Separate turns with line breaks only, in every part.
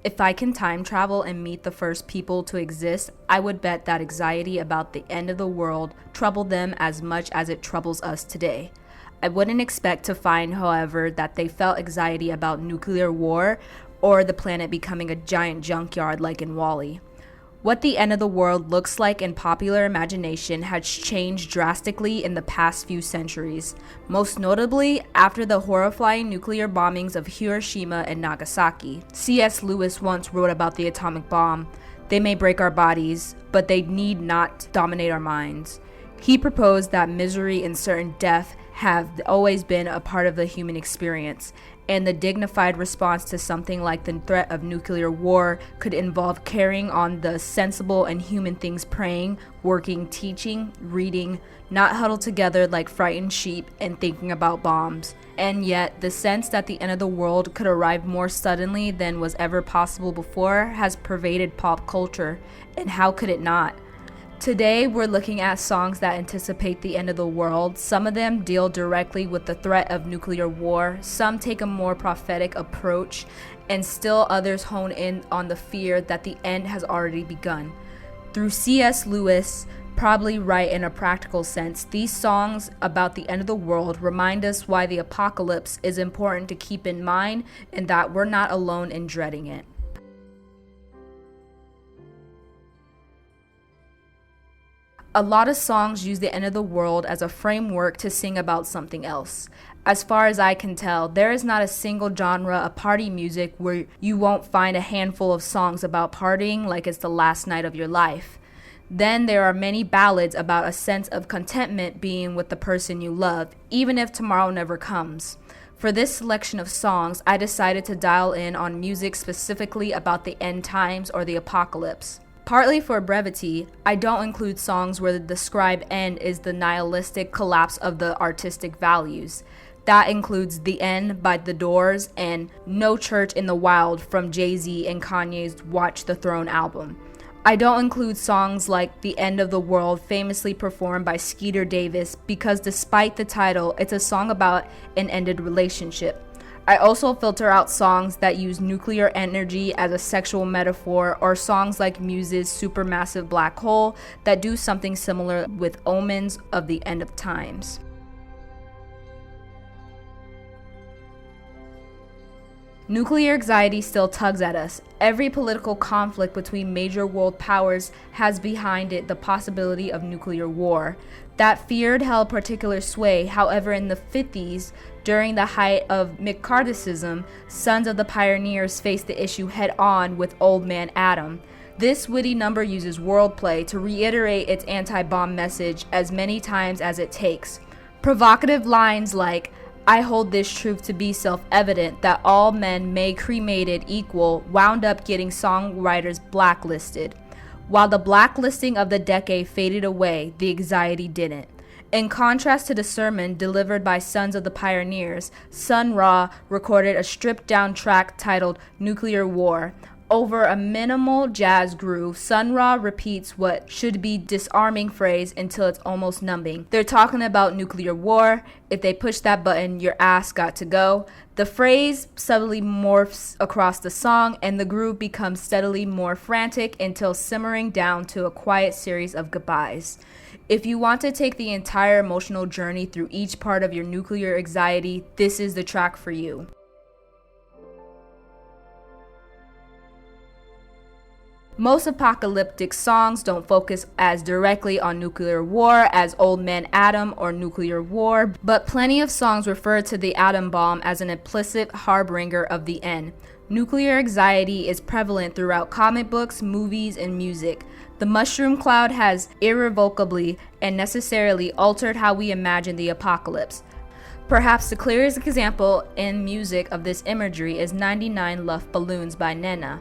If I can time travel and meet the first people to exist, I would bet that anxiety about the end of the world troubled them as much as it troubles us today. I wouldn't expect to find, however, that they felt anxiety about nuclear war or the planet becoming a giant junkyard like in Wall-E. What the end of the world looks like in popular imagination has changed drastically in the past few centuries, most notably after the horrifying nuclear bombings of Hiroshima and Nagasaki. C.S. Lewis once wrote about the atomic bomb. They may break our bodies, but they need not dominate our minds. He proposed that misery and certain death have always been a part of the human experience, and the dignified response to something like the threat of nuclear war could involve carrying on the sensible and human things, praying, working, teaching, reading, not huddled together like frightened sheep and thinking about bombs. And yet, the sense that the end of the world could arrive more suddenly than was ever possible before has pervaded pop culture, and how could it not? Today, we're looking at songs that anticipate the end of the world. Some of them deal directly with the threat of nuclear war, some take a more prophetic approach, and still others hone in on the fear that the end has already begun. Through C.S. Lewis, probably right in a practical sense, these songs about the end of the world remind us why the apocalypse is important to keep in mind and that we're not alone in dreading it. A lot of songs use the end of the world as a framework to sing about something else. As far as I can tell, there is not a single genre of party music where you won't find a handful of songs about partying like it's the last night of your life. Then there are many ballads about a sense of contentment being with the person you love, even if tomorrow never comes. For this selection of songs, I decided to dial in on music specifically about the end times or the apocalypse. Partly for brevity, I don't include songs where the described end is the nihilistic collapse of the artistic values. That includes The End by The Doors and No Church in the Wild from Jay-Z and Kanye's Watch the Throne album. I don't include songs like The End of the World, famously performed by Skeeter Davis, because despite the title, it's a song about an ended relationship. I also filter out songs that use nuclear energy as a sexual metaphor, or songs like Muse's Supermassive Black Hole that do something similar with omens of the end of times. Nuclear anxiety still tugs at us. Every political conflict between major world powers has behind it the possibility of nuclear war. That fear held particular sway. However, in the 50s, during the height of McCarthyism, Sons of the Pioneers faced the issue head-on with Old Man Adam. This witty number uses wordplay to reiterate its anti-bomb message as many times as it takes. Provocative lines like, "I hold this truth to be self-evident that all men may cremated equal," wound up getting Songwriters blacklisted. While the blacklisting of the decade faded away, the anxiety didn't. In contrast to the sermon delivered by Sons of the Pioneers, Sun Ra recorded a stripped-down track titled Nuclear War. Over a minimal jazz groove, Sun Ra repeats what should be disarming phrase until it's almost numbing. They're talking about nuclear war. If they push that button, your ass got to go. The phrase subtly morphs across the song, and the groove becomes steadily more frantic until simmering down to a quiet series of goodbyes. If you want to take the entire emotional journey through each part of your nuclear anxiety, this is the track for you. Most apocalyptic songs don't focus as directly on nuclear war as Old Man Adam or Nuclear War, but plenty of songs refer to the atom bomb as an implicit harbinger of the end. Nuclear anxiety is prevalent throughout comic books, movies, and music. The mushroom cloud has irrevocably and necessarily altered how we imagine the apocalypse. Perhaps the clearest example in music of this imagery is 99 Luft Balloons by Nena.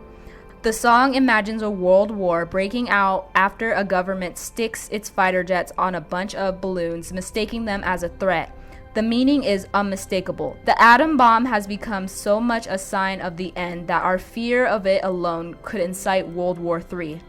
The song imagines a world war breaking out after a government sticks its fighter jets on a bunch of balloons, mistaking them as a threat. The meaning is unmistakable. The atom bomb has become so much a sign of the end that our fear of it alone could incite World War III.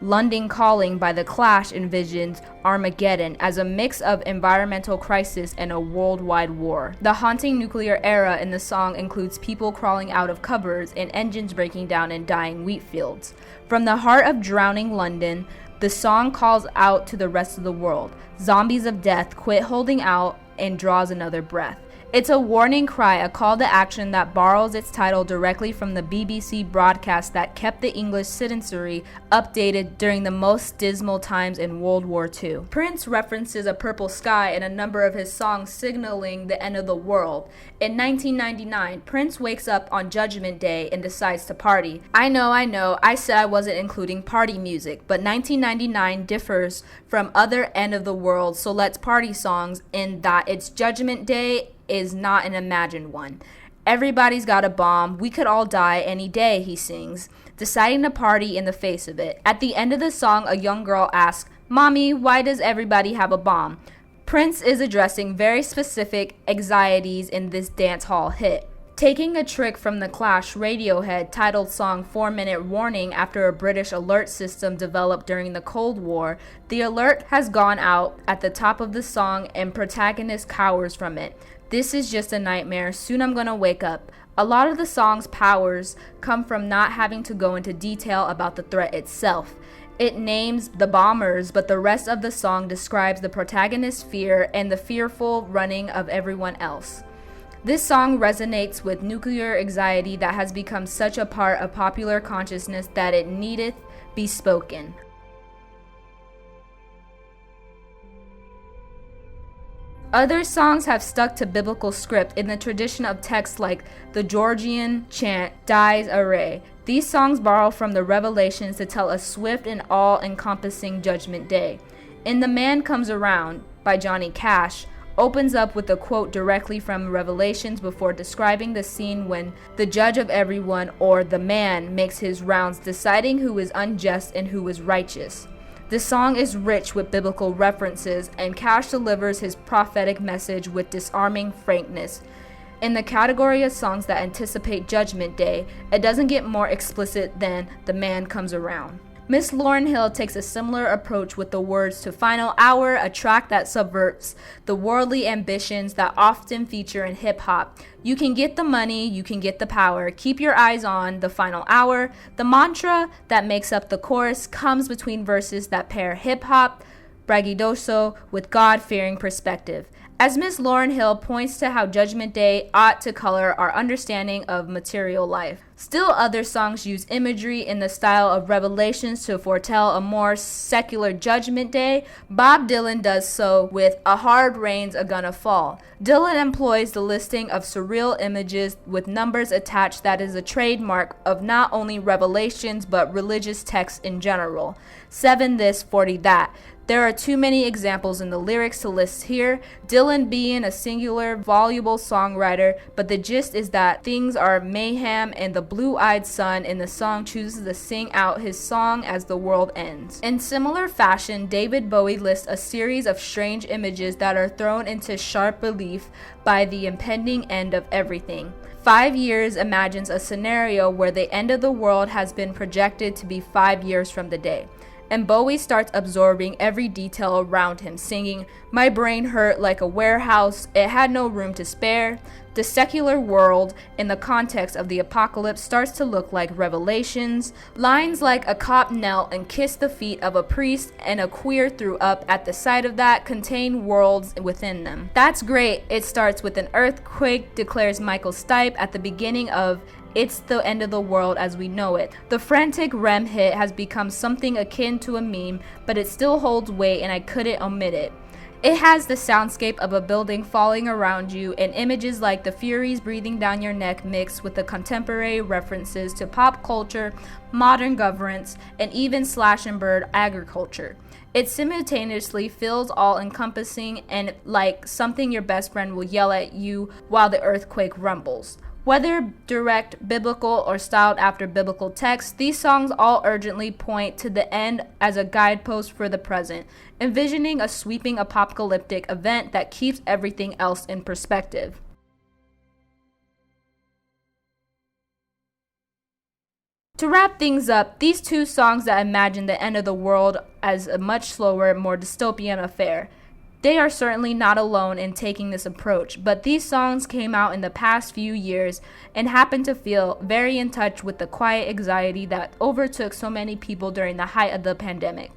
London Calling by The Clash envisions Armageddon as a mix of environmental crisis and a worldwide war. The haunting nuclear era in the song includes people crawling out of cupboards and engines breaking down in dying wheat fields. From the heart of drowning London, the song calls out to the rest of the world. Zombies of death, quit holding out, and draws another breath. It's a warning cry, a call to action that borrows its title directly from the BBC broadcast that kept the English citizenry updated during the most dismal times in World War II. Prince references a purple sky in a number of his songs signaling the end of the world. In 1999, Prince wakes up on Judgment Day and decides to party. I know, I said I wasn't including party music, but 1999 differs from other end of the world, so let's party songs in that it's Judgment Day is not an imagined one. Everybody's got a bomb. We could all die any day, he sings, deciding to party in the face of it. At the end of the song, a young girl asks, "Mommy, why does everybody have a bomb?" Prince is addressing very specific anxieties in this dance hall hit. Taking a trick from The Clash, Radiohead titled song 4-Minute Warning after a British alert system developed during the Cold War, the alert has gone out at the top of the song and protagonist cowers from it. This is just a nightmare, soon I'm gonna wake up. A lot of the song's powers come from not having to go into detail about the threat itself. It names the bombers, but the rest of the song describes the protagonist's fear and the fearful running of everyone else. This song resonates with nuclear anxiety that has become such a part of popular consciousness that it needeth be spoken. Other songs have stuck to biblical script in the tradition of texts like the Georgian chant, Dies Irae. These songs borrow from the Revelations to tell a swift and all-encompassing judgment day. In The Man Comes Around by Johnny Cash, opens up with a quote directly from Revelations before describing the scene when the judge of everyone, or the man, makes his rounds deciding who is unjust and who is righteous. The song is rich with biblical references, and Cash delivers his prophetic message with disarming frankness. In the category of songs that anticipate Judgment Day, it doesn't get more explicit than The Man Comes Around. Miss Lauryn Hill takes a similar approach with the words to Final Hour, a track that subverts the worldly ambitions that often feature in hip-hop. You can get the money, you can get the power. Keep your eyes on the final hour. The mantra that makes up the chorus comes between verses that pair hip-hop, braggadocio, with God-fearing perspective. As Miss Lauryn Hill points to how Judgment Day ought to color our understanding of material life. Still other songs use imagery in the style of Revelations to foretell a more secular Judgment Day. Bob Dylan does so with A Hard Rain's A Gonna Fall. Dylan employs the listing of surreal images with numbers attached that is a trademark of not only Revelations but religious texts in general. 7 this, 40 that. There are too many examples in the lyrics to list here, Dylan being a singular, voluble songwriter, but the gist is that things are mayhem and the blue-eyed son in the song chooses to sing out his song as the world ends. In similar fashion, David Bowie lists a series of strange images that are thrown into sharp relief by the impending end of everything. 5 Years imagines a scenario where the end of the world has been projected to be 5 years from the day. And Bowie starts absorbing every detail around him, singing, "My brain hurt like a warehouse, it had no room to spare." The secular world, in the context of the apocalypse, starts to look like Revelations. Lines like "A cop knelt and kissed the feet of a priest and a queer threw up at the sight of that" contain worlds within them. That's great. It starts with an earthquake, declares Michael Stipe at the beginning of It's the End of the World as We Know It. The frantic REM hit has become something akin to a meme, but it still holds weight and I couldn't omit it. It has the soundscape of a building falling around you and images like the Furies breathing down your neck mixed with the contemporary references to pop culture, modern governance, and even slash and burn agriculture. It simultaneously feels all-encompassing and like something your best friend will yell at you while the earthquake rumbles. Whether direct, biblical, or styled after biblical texts, these songs all urgently point to the end as a guidepost for the present, envisioning a sweeping apocalyptic event that keeps everything else in perspective. To wrap things up, these two songs that imagine the end of the world as a much slower, more dystopian affair. They are certainly not alone in taking this approach, but these songs came out in the past few years and happen to feel very in touch with the quiet anxiety that overtook so many people during the height of the pandemic.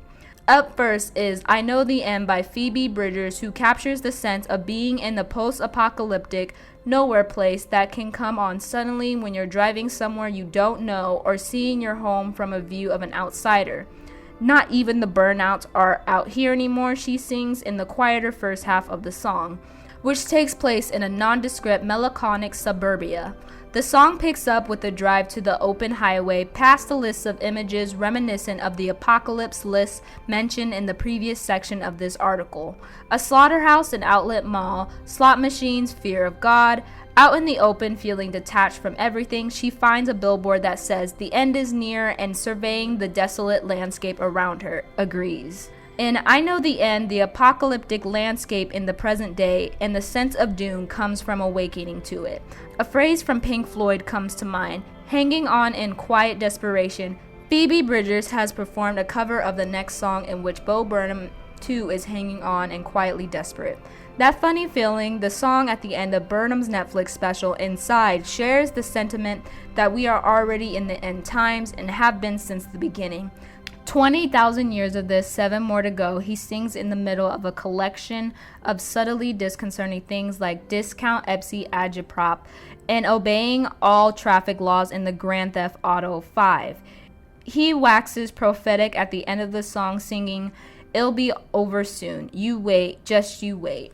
Up first is I Know the End by Phoebe Bridgers, who captures the sense of being in the post-apocalyptic nowhere place that can come on suddenly when you're driving somewhere you don't know or seeing your home from a view of an outsider. Not even the burnouts are out here anymore, she sings in the quieter first half of the song, which takes place in a nondescript melancholic suburbia. The song picks up with a drive to the open highway past a list of images reminiscent of the apocalypse list mentioned in the previous section of this article. A slaughterhouse and outlet mall, slot machines, fear of God. Out in the open, feeling detached from everything, she finds a billboard that says the end is near and surveying the desolate landscape around her, agrees. In I Know the End, the apocalyptic landscape in the present day and the sense of doom comes from awakening to it. A phrase from Pink Floyd comes to mind, hanging on in quiet desperation. Phoebe Bridgers has performed a cover of the next song in which Bo Burnham too is hanging on and quietly desperate. That funny feeling, the song at the end of Burnham's Netflix special Inside shares the sentiment that we are already in the end times and have been since the beginning. 20,000 years of this, 7 more to go, he sings in the middle of a collection of subtly disconcerting things like discount Epsi agitprop and obeying all traffic laws in the Grand Theft Auto 5. He waxes prophetic at the end of the song singing, "It'll be over soon. You wait, just you wait."